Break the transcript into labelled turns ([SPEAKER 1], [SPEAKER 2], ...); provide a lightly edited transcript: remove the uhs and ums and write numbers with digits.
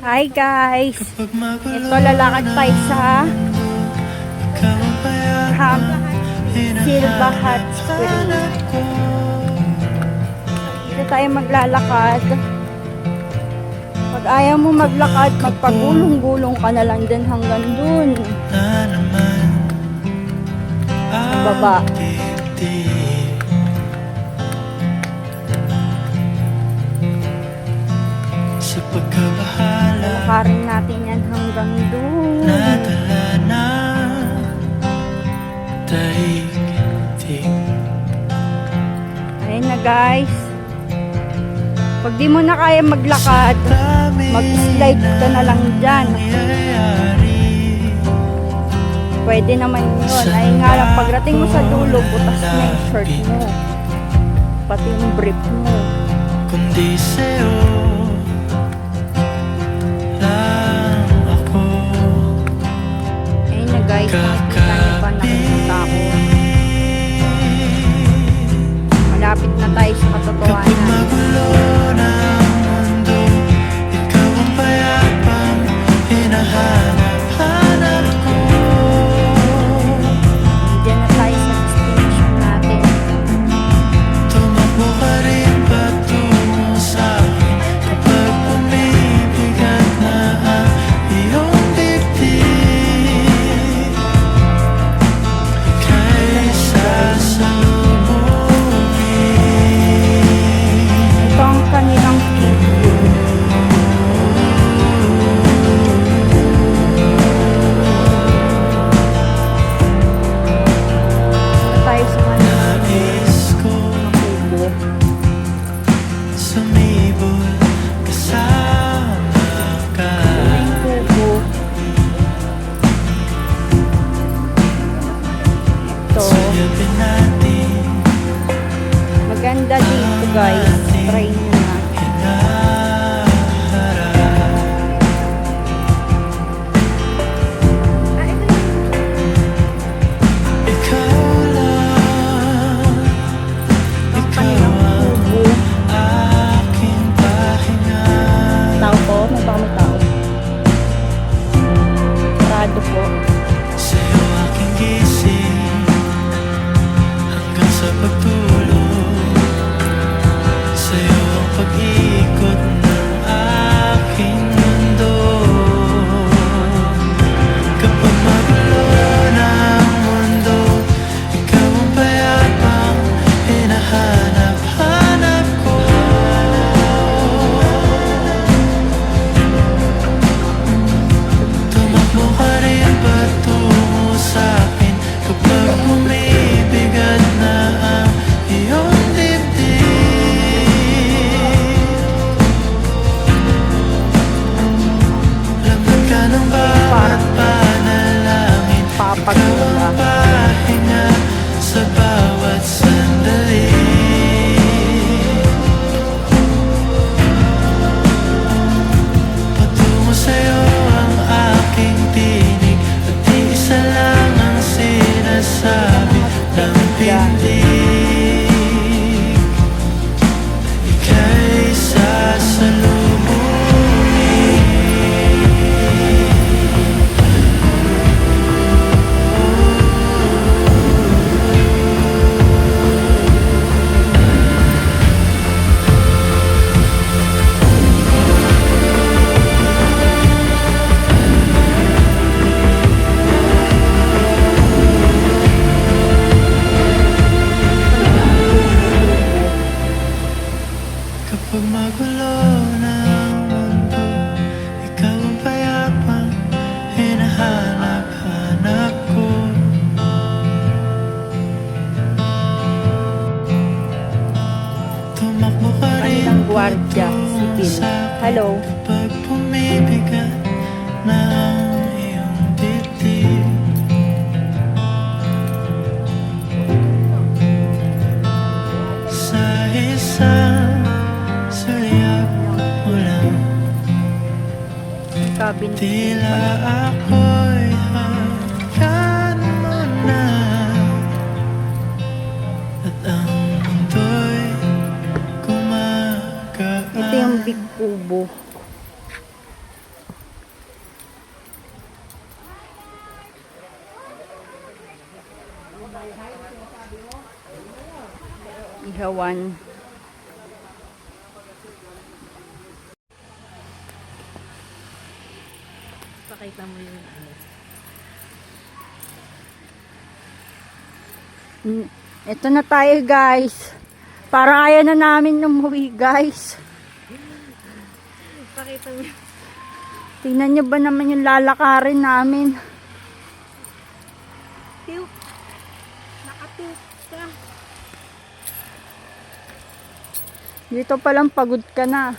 [SPEAKER 1] Hi guys! Ito lalakad tayo sa Camp Silva Hot Spring. Dito tayo maglalakad. Pag ayaw mo maglakad, magpagulong-gulong ka na lang din hanggang dun. Sa baba.
[SPEAKER 2] Sa pagkabahala,
[SPEAKER 1] Lakarin natin yan hanggang dun.
[SPEAKER 2] nadala na daigdig.
[SPEAKER 1] Ayun na guys. Pag di mo na kaya maglakad, mag-slide ka na lang dyan. Pwede naman yun. Ay nga lang, pagdating mo sa dulo, butas na yung shirt mo. Pati yung brief mo.
[SPEAKER 2] Kundi sa'yo lang ako
[SPEAKER 1] Ayun na guys, nakikita niyo pa, nakikita ako. Malapit na tayo sa katotohanan.
[SPEAKER 2] magulo ng mundo, ikaw ang payapang hinahanap-hanap ko.
[SPEAKER 1] Diyan na tayo sa destination natin.
[SPEAKER 2] Tumakbo ka rin patungo sa'kin kapag bumibigat na ang iyong dibdib. Kaysa sa
[SPEAKER 1] Ito ang kanilang video. Ito tayo sa kanilang
[SPEAKER 2] nais ko
[SPEAKER 1] kubo.
[SPEAKER 2] sumibol kasama ka.
[SPEAKER 1] Ito yung kubo. Ito.
[SPEAKER 2] Sayapin natin
[SPEAKER 1] Maganda dito guys. Try nyo na.
[SPEAKER 2] hinaharap. Ikaw lang,
[SPEAKER 1] Ang
[SPEAKER 2] ikaw
[SPEAKER 1] kanilang
[SPEAKER 2] ang
[SPEAKER 1] kubo.
[SPEAKER 2] aking pahinga.
[SPEAKER 1] Tao po. May baka may tao. Sarado po.
[SPEAKER 2] Sa'yo aking gising hanggang sa pagtulog. Sa'yo ang pag-ikot ng aking mundo. Kapag magulo ng mundo, ikaw ang payapang hinahanap-hanap ko. Tumakbo ka rin patungo sa'kin kapag bumibigat na ang iyong dibdib. Laman ka ng bawat panalangin, ikaw
[SPEAKER 1] Papagula.
[SPEAKER 2] ang pahinga sa bawat sandali. Patungo sa'yo ang aking tinig, at isa lang ang sinasabi ng pindig. Ika'y sasalubungin. Kapag magulo ng mundo, ikaw ang payapang hinahanap-hanap ko. Tumakbo ka rin
[SPEAKER 1] Kanilang gwardiya. Sipil. Hello.
[SPEAKER 2] kapag bumibigat na ang iyong dibdib. Sa isang sulyap mo lang,
[SPEAKER 1] Cabinet.
[SPEAKER 2] tila ako'y hanggan mo na, at ang mundo'y
[SPEAKER 1] Ito yung big kubo. Ihawan.
[SPEAKER 3] Pakita mo yung ano.
[SPEAKER 1] Ito na tayo guys. Parang ayaw na namin umuwi guys.
[SPEAKER 3] Pakita mo.
[SPEAKER 1] Tingnan nyo ba naman yung lalakarin namin.
[SPEAKER 3] Tiyo. Nakatip ka.
[SPEAKER 1] Dito palang pagod ka na.